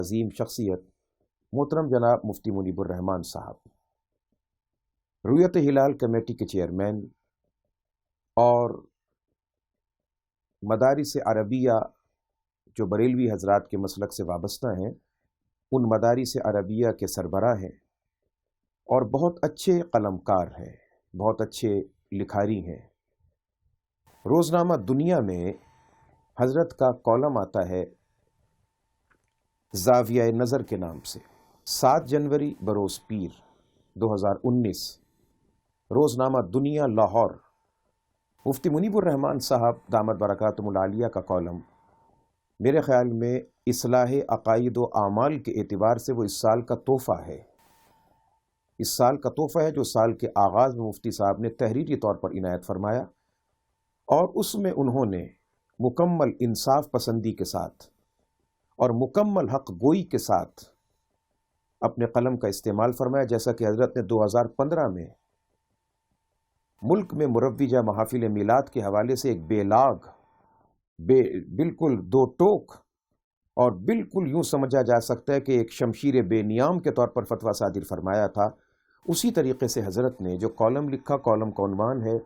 عظیم شخصیت محترم جناب مفتی منیب الرحمان صاحب، رویت ہلال کمیٹی کے چیئرمین اور مدارس عربیہ جو بریلوی حضرات کے مسلک سے وابستہ ہیں، ان مدارس عربیہ کے سربراہ ہیں اور بہت اچھے قلمکار ہیں، بہت اچھے لکھاری ہیں۔ روزنامہ دنیا میں حضرت کا کالم آتا ہے زاویہ نظر کے نام سے، 7 جنوری بروز پیر 2019، روزنامہ دنیا لاہور۔ مفتی منیب الرحمان صاحب دامت برکاتہم العالیہ کا کالم میرے خیال میں اصلاح عقائد و اعمال کے اعتبار سے وہ اس سال کا تحفہ ہے، اس سال کا تحفہ ہے جو سال کے آغاز میں مفتی صاحب نے تحریری طور پر عنایت فرمایا، اور اس میں انہوں نے مکمل انصاف پسندی کے ساتھ اور مکمل حق گوئی کے ساتھ اپنے قلم کا استعمال فرمایا، جیسا کہ حضرت نے 2015 میں ملک میں مروجہ محافل میلاد کے حوالے سے ایک بے لاگ، بالکل دو ٹوک اور بالکل یوں سمجھا جا سکتا ہے کہ ایک شمشیر بے نیام کے طور پر فتویٰ صادر فرمایا تھا۔ اسی طریقے سے حضرت نے جو کالم لکھا، کالم کا عنوان ہے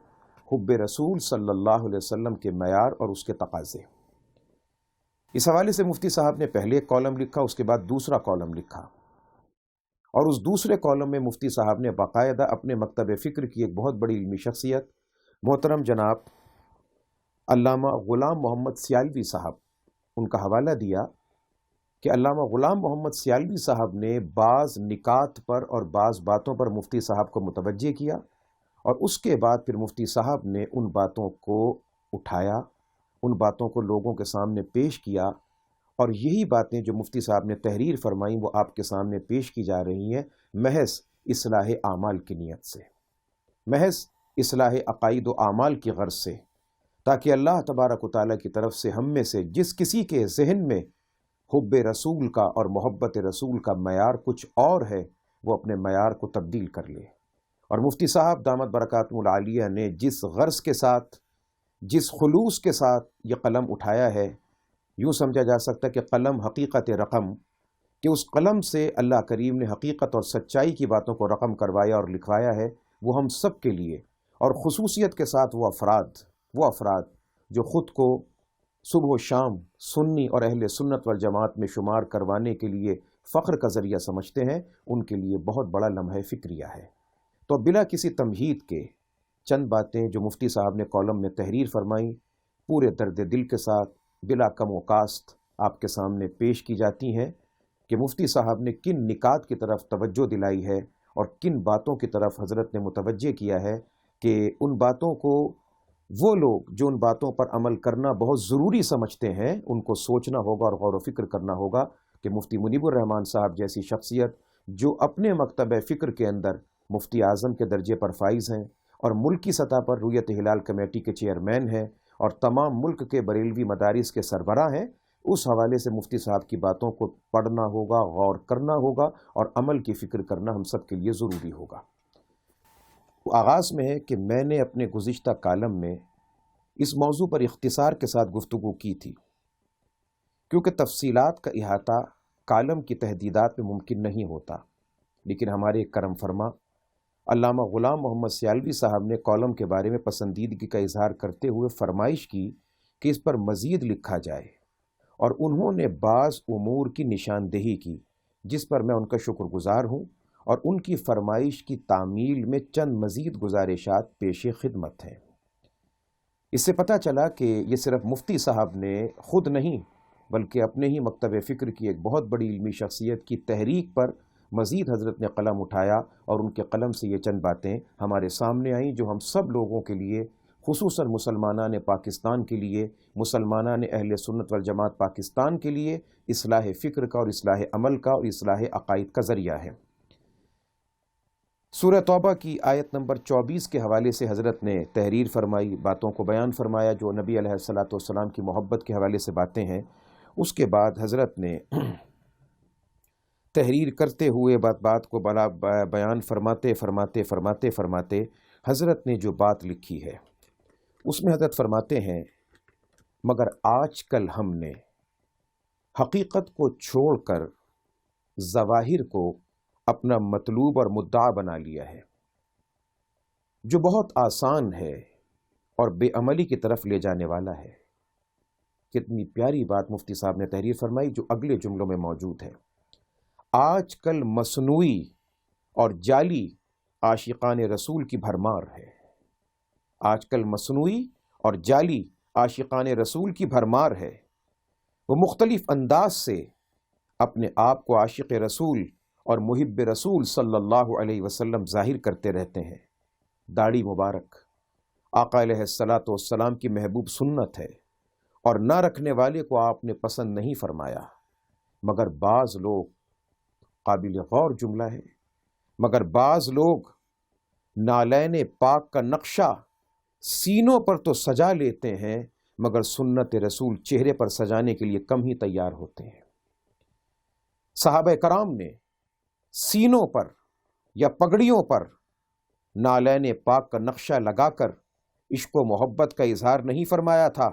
حب رسول صلی اللہ علیہ وسلم کے معیار اور اس کے تقاضے۔ اس حوالے سے مفتی صاحب نے پہلے ایک کالم لکھا، اس کے بعد دوسرا کالم لکھا، اور اس دوسرے کالم میں مفتی صاحب نے باقاعدہ اپنے مکتب فکر کی ایک بہت بڑی علمی شخصیت محترم جناب علامہ غلام محمد سیالوی صاحب، ان کا حوالہ دیا کہ علامہ غلام محمد سیالوی صاحب نے بعض نکات پر اور بعض باتوں پر مفتی صاحب کو متوجہ کیا، اور اس کے بعد پھر مفتی صاحب نے ان باتوں کو اٹھایا، ان باتوں کو لوگوں کے سامنے پیش کیا، اور یہی باتیں جو مفتی صاحب نے تحریر فرمائیں وہ آپ کے سامنے پیش کی جا رہی ہیں محض اصلاح اعمال کی نیت سے، محض اصلاح عقائد و اعمال کی غرض سے، تاکہ اللہ تبارک و تعالیٰ کی طرف سے ہم میں سے جس کسی کے ذہن میں حب رسول کا اور محبت رسول کا معیار کچھ اور ہے، وہ اپنے معیار کو تبدیل کر لے۔ اور مفتی صاحب دامت برکاتہم العالیہ نے جس غرض کے ساتھ، جس خلوص کے ساتھ یہ قلم اٹھایا ہے، یوں سمجھا جا سکتا ہے کہ قلم حقیقت رقم، کہ اس قلم سے اللہ کریم نے حقیقت اور سچائی کی باتوں کو رقم کروایا اور لکھوایا ہے، وہ ہم سب کے لیے، اور خصوصیت کے ساتھ وہ افراد جو خود کو صبح و شام سنی اور اہل سنت والجماعت میں شمار کروانے کے لیے فخر کا ذریعہ سمجھتے ہیں، ان کے لیے بہت بڑا لمحہ فکریہ ہے۔ تو بلا کسی تمہید کے چند باتیں جو مفتی صاحب نے کالم میں تحریر فرمائیں، پورے درد دل کے ساتھ بلا کم و کاست آپ کے سامنے پیش کی جاتی ہیں کہ مفتی صاحب نے کن نکات کی طرف توجہ دلائی ہے اور کن باتوں کی طرف حضرت نے متوجہ کیا ہے کہ ان باتوں کو وہ لوگ جو ان باتوں پر عمل کرنا بہت ضروری سمجھتے ہیں، ان کو سوچنا ہوگا اور غور و فکر کرنا ہوگا کہ مفتی منیب الرحمان صاحب جیسی شخصیت جو اپنے مکتب فکر کے اندر مفتی اعظم کے درجے پر فائز ہیں اور ملکی سطح پر رویت ہلال کمیٹی کے چیئرمین ہیں اور تمام ملک کے بریلوی مدارس کے سربراہ ہیں، اس حوالے سے مفتی صاحب کی باتوں کو پڑھنا ہوگا، غور کرنا ہوگا اور عمل کی فکر کرنا ہم سب کے لیے ضروری ہوگا۔ آغاز میں ہے کہ میں نے اپنے گزشتہ کالم میں اس موضوع پر اختصار کے ساتھ گفتگو کی تھی، کیونکہ تفصیلات کا احاطہ کالم کی تحدیدات میں ممکن نہیں ہوتا، لیکن ہمارے کرم فرما علامہ غلام محمد سیالوی صاحب نے کالم کے بارے میں پسندیدگی کا اظہار کرتے ہوئے فرمائش کی کہ اس پر مزید لکھا جائے، اور انہوں نے بعض امور کی نشاندہی کی جس پر میں ان کا شکر گزار ہوں، اور ان کی فرمائش کی تعمیل میں چند مزید گزارشات پیش خدمت ہیں۔ اس سے پتہ چلا کہ یہ صرف مفتی صاحب نے خود نہیں بلکہ اپنے ہی مکتب فکر کی ایک بہت بڑی علمی شخصیت کی تحریک پر مزید حضرت نے قلم اٹھایا، اور ان کے قلم سے یہ چند باتیں ہمارے سامنے آئیں جو ہم سب لوگوں کے لیے، خصوصاً مسلمانان پاکستان کے لیے، مسلمانان اہل سنت والجماعت پاکستان کے لیے اصلاح فکر کا اور اصلاح عمل کا اور اصلاح عقائد کا ذریعہ ہے۔ سورہ توبہ کی آیت نمبر 24 کے حوالے سے حضرت نے تحریر فرمائی، باتوں کو بیان فرمایا جو نبی علیہ الصلاۃ والسلام کی محبت کے حوالے سے باتیں ہیں۔ اس کے بعد حضرت نے تحریر کرتے ہوئے بات کو بلا بیان فرماتے حضرت نے جو بات لکھی ہے اس میں حضرت فرماتے ہیں، مگر آج کل ہم نے حقیقت کو چھوڑ کر ظواہر کو اپنا مطلوب اور مدعا بنا لیا ہے، جو بہت آسان ہے اور بے عملی کی طرف لے جانے والا ہے۔ کتنی پیاری بات مفتی صاحب نے تحریر فرمائی جو اگلے جملوں میں موجود ہے۔ آج کل مصنوعی اور جعلی عاشقان رسول کی بھرمار ہے۔ آج کل مصنوعی اور جعلی عاشقان رسول کی بھرمار ہے۔ وہ مختلف انداز سے اپنے آپ کو عاشق رسول اور محب رسول صلی اللہ علیہ وسلم ظاہر کرتے رہتے ہیں۔ داڑھی مبارک آقا علیہ الصلاۃ والسلام کی محبوب سنت ہے، اور نہ رکھنے والے کو آپ نے پسند نہیں فرمایا، مگر بعض لوگ، قابل غور جملہ ہے، مگر بعض لوگ نالین پاک کا نقشہ سینوں پر تو سجا لیتے ہیں، مگر سنت رسول چہرے پر سجانے کے لیے کم ہی تیار ہوتے ہیں۔ صحابہ کرام نے سینوں پر یا پگڑیوں پر نالین پاک کا نقشہ لگا کر عشق و محبت کا اظہار نہیں فرمایا تھا،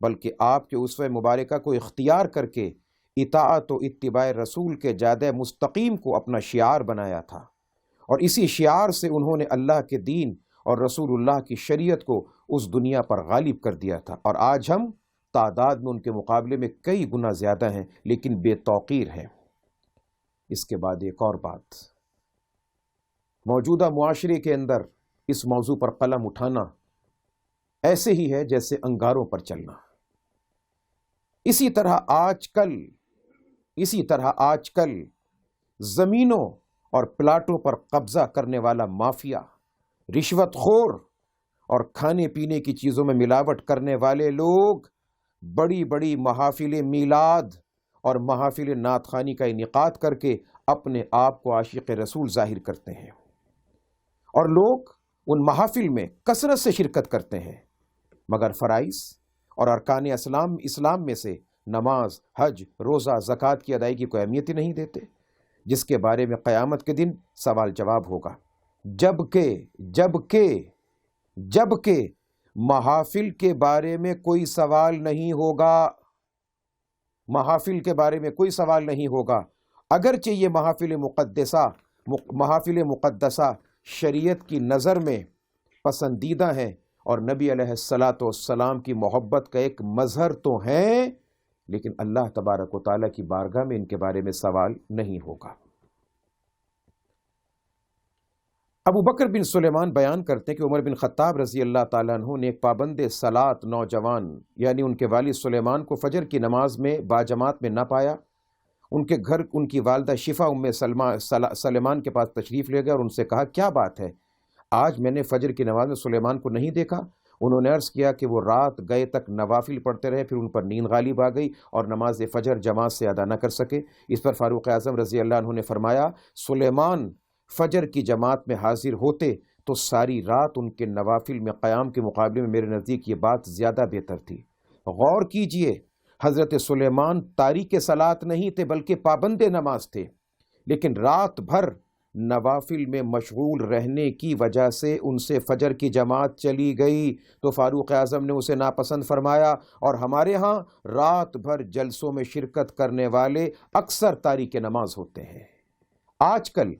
بلکہ آپ کے اسوہ مبارکہ کو اختیار کر کے اطاعت و اتباع رسول کے جادہ مستقیم کو اپنا شعار بنایا تھا، اور اسی شعار سے انہوں نے اللہ کے دین اور رسول اللہ کی شریعت کو اس دنیا پر غالب کر دیا تھا۔ اور آج ہم تعداد میں ان کے مقابلے میں کئی گنا زیادہ ہیں، لیکن بے توقیر ہیں۔ اس کے بعد ایک اور بات، موجودہ معاشرے کے اندر اس موضوع پر قلم اٹھانا ایسے ہی ہے جیسے انگاروں پر چلنا۔ اسی طرح آج کل زمینوں اور پلاٹوں پر قبضہ کرنے والا مافیا، رشوت خور اور کھانے پینے کی چیزوں میں ملاوٹ کرنے والے لوگ بڑی بڑی محافل میلاد اور محافل نعت خوانی کا انعقاد کر کے اپنے آپ کو عاشق رسول ظاہر کرتے ہیں، اور لوگ ان محافل میں کثرت سے شرکت کرتے ہیں، مگر فرائض اور ارکان اسلام میں سے نماز، حج، روزہ، زکوٰۃ کی ادائیگی کو اہمیت ہی نہیں دیتے، جس کے بارے میں قیامت کے دن سوال جواب ہوگا۔ جبکہ محافل کے بارے میں کوئی سوال نہیں ہوگا، محافل کے بارے میں کوئی سوال نہیں ہوگا، اگرچہ یہ محافل مقدسہ شریعت کی نظر میں پسندیدہ ہیں اور نبی علیہ الصلاۃ والسلام کی محبت کا ایک مظہر تو ہیں، لیکن اللہ تبارک و تعالیٰ کی بارگاہ میں ان کے بارے میں سوال نہیں ہوگا۔ ابو بکر بن سلیمان بیان کرتے ہیں کہ عمر بن خطاب رضی اللہ تعالیٰ عنہ نے ایک پابند صلاۃ نوجوان، یعنی ان کے والد سلیمان کو فجر کی نماز میں باجماعت میں نہ پایا۔ ان کے گھر ان کی والدہ شفا سلیمان کے پاس تشریف لے گئے اور ان سے کہا، کیا بات ہے، آج میں نے فجر کی نماز میں سلیمان کو نہیں دیکھا؟ انہوں نے عرض کیا کہ وہ رات گئے تک نوافل پڑھتے رہے، پھر ان پر نیند غالب آ گئی اور نماز فجر جماعت سے ادا نہ کر سکے۔ اس پر فاروق اعظم رضی اللہ عنہ نے فرمایا، سلیمان فجر کی جماعت میں حاضر ہوتے تو ساری رات ان کے نوافل میں قیام کے مقابلے میں میرے نزدیک یہ بات زیادہ بہتر تھی۔ غور کیجئے، حضرت سلیمان تاریک صلاۃ نہیں تھے بلکہ پابند نماز تھے، لیکن رات بھر نوافل میں مشغول رہنے کی وجہ سے ان سے فجر کی جماعت چلی گئی تو فاروق اعظم نے اسے ناپسند فرمایا، اور ہمارے ہاں رات بھر جلسوں میں شرکت کرنے والے اکثر تاریک نماز ہوتے ہیں۔ آج کل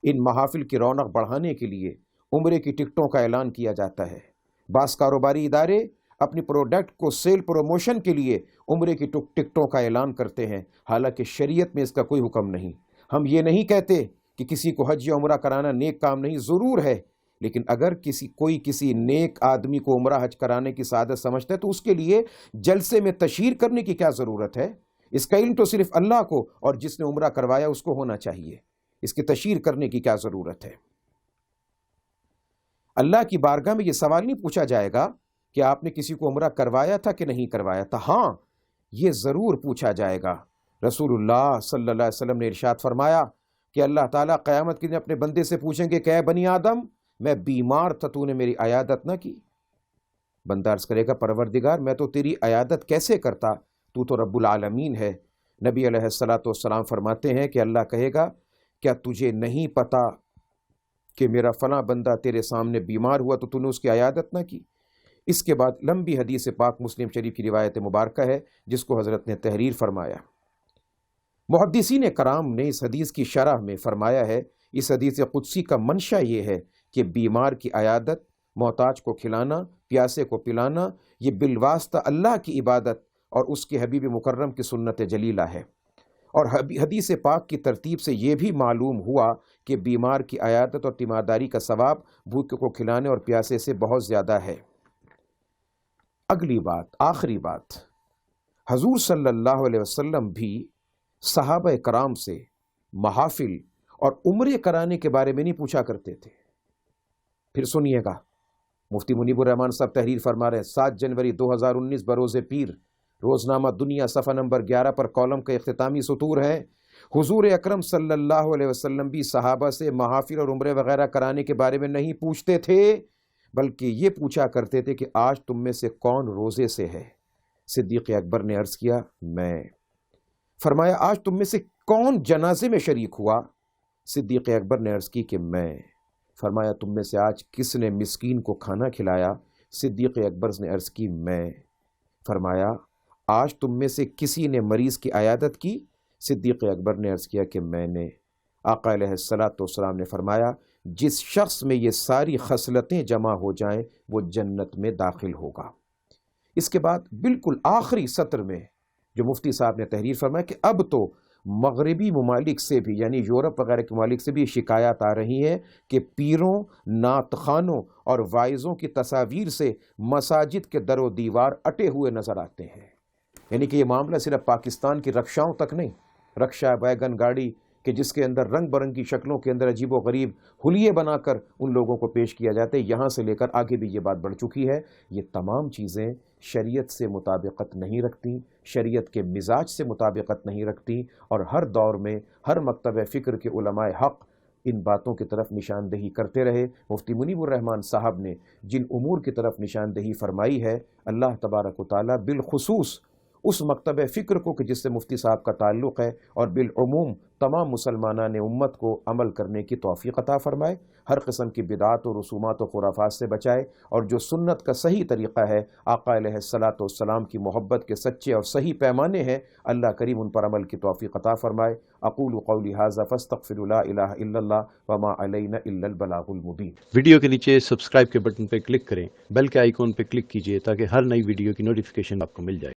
ان محافل کی رونق بڑھانے کے لیے عمرے کی ٹکٹوں کا اعلان کیا جاتا ہے۔ بعض کاروباری ادارے اپنی پروڈکٹ کو سیل پروموشن کے لیے عمرے کی ٹکٹوں کا اعلان کرتے ہیں، حالانکہ شریعت میں اس کا کوئی حکم نہیں۔ ہم یہ نہیں کہتے کہ کسی کو حج یا عمرہ کرانا نیک کام نہیں، ضرور ہے، لیکن اگر کسی نیک آدمی کو عمرہ حج کرانے کی سعادت سمجھتا ہے تو اس کے لیے جلسے میں تشہیر کرنے کی کیا ضرورت ہے؟ اس کا علم تو صرف اللہ کو اور جس نے عمرہ کروایا اس کو ہونا چاہیے، اس کی تشہیر کرنے کی کیا ضرورت ہے؟ اللہ کی بارگاہ میں یہ سوال نہیں پوچھا جائے گا کہ آپ نے کسی کو عمرہ کروایا تھا کہ نہیں کروایا تھا۔ ہاں، یہ ضرور پوچھا جائے گا۔ رسول اللہ صلی اللہ علیہ وسلم نے ارشاد فرمایا کہ اللہ تعالیٰ قیامت کے دن اپنے بندے سے پوچھیں گے کہ اے بنی آدم، میں بیمار تھا، تو نے میری عیادت نہ کی۔ بندہ عرض کرے گا، پروردگار میں تو تیری عیادت کیسے کرتا، تو تو رب العالمین ہے۔ نبی علیہ الصلاۃ والسلام فرماتے ہیں کہ اللہ کہے گا، کیا تجھے نہیں پتا کہ میرا فلاں بندہ تیرے سامنے بیمار ہوا تو تو نے اس کی عیادت نہ کی؟ اس کے بعد لمبی حدیث پاک مسلم شریف کی روایت مبارکہ ہے جس کو حضرت نے تحریر فرمایا۔ محدثین کرام نے اس حدیث کی شرح میں فرمایا ہے، اس حدیث قدسی کا منشا یہ ہے کہ بیمار کی عیادت، محتاج کو کھلانا، پیاسے کو پلانا، یہ بالواسطہ اللہ کی عبادت اور اس کے حبیب مکرم کی سنت جلیلہ ہے۔ اور حدیث پاک کی ترتیب سے یہ بھی معلوم ہوا کہ بیمار کی عیادت اور تیمارداری کا ثواب بھوکے کو کھلانے اور پیاسے سے بہت زیادہ ہے۔ اگلی بات، آخری بات، حضور صلی اللہ علیہ وسلم بھی صحابہ کرام سے محافل اور عمرے کرانے کے بارے میں نہیں پوچھا کرتے تھے۔ پھر سنیے گا، مفتی منیب الرحمان صاحب تحریر فرما رہے ہیں، 7 جنوری 2019 بروز پیر، روزنامہ دنیا صفحہ نمبر 11 پر کالم کا اختتامی سطور ہے، حضور اکرم صلی اللہ علیہ وسلم بھی صحابہ سے محافل اور عمرے وغیرہ کرانے کے بارے میں نہیں پوچھتے تھے، بلکہ یہ پوچھا کرتے تھے کہ آج تم میں سے کون روزے سے ہے؟ صدیق اکبر نے عرض کیا میں۔ فرمایا آج تم میں سے کون جنازے میں شریک ہوا؟ صدیق اکبر نے عرض کی کہ میں۔ فرمایا تم میں سے آج کس نے مسکین کو کھانا کھلایا؟ صدیق اکبر نے عرض کی میں۔ فرمایا آج تم میں سے کسی نے مریض کی عیادت کی؟ صدیق اکبر نے عرض کیا کہ میں نے۔ آقا علیہ الصلوۃ والسلام نے فرمایا جس شخص میں یہ ساری خصلتیں جمع ہو جائیں وہ جنت میں داخل ہوگا۔ اس کے بعد بالکل آخری سطر میں جو مفتی صاحب نے تحریر فرمایا کہ اب تو مغربی ممالک سے بھی، یعنی یورپ وغیرہ کے ممالک سے بھی شکایات آ رہی ہیں کہ پیروں، نعت خوانوں اور وائزوں کی تصاویر سے مساجد کے در و دیوار اٹے ہوئے نظر آتے ہیں۔ یعنی کہ یہ معاملہ صرف پاکستان کی رکشاؤں تک نہیں، رکشا ویگن گاڑی کہ جس کے اندر رنگ برنگی شکلوں کے اندر عجیب و غریب حلیے بنا کر ان لوگوں کو پیش کیا جاتا ہے، یہاں سے لے کر آگے بھی یہ بات بڑھ چکی ہے۔ یہ تمام چیزیں شریعت سے مطابقت نہیں رکھتی، شریعت کے مزاج سے مطابقت نہیں رکھتی، اور ہر دور میں ہر مکتب فکر کے علماء حق ان باتوں کی طرف نشاندہی کرتے رہے۔ مفتی منیب الرحمان صاحب نے جن امور کی طرف نشاندہی فرمائی ہے، اللہ تبارک و تعالیٰ بالخصوص اس مکتب فکر کو کہ جس سے مفتی صاحب کا تعلق ہے اور بالعموم تمام مسلمانان امت کو عمل کرنے کی توفیق عطا فرمائے، ہر قسم کی بدعات و رسومات و خرافات سے بچائے، اور جو سنت کا صحیح طریقہ ہے، آقا علیہ الصلوۃ والسلام کی محبت کے سچے اور صحیح پیمانے ہیں، اللہ کریم ان پر عمل کی توفیق عطا فرمائے۔ اقول قولی ھذا فاستغفر لا الہ الا اللہ وما علینا الا البلاغ المبین۔ ویڈیو کے نیچے سبسکرائب کے بٹن پہ کلک کریں، بیل کے آئیکن پہ کلک کیجئے تاکہ ہر نئی ویڈیو کی نوٹیفیکیشن آپ کو مل جائے۔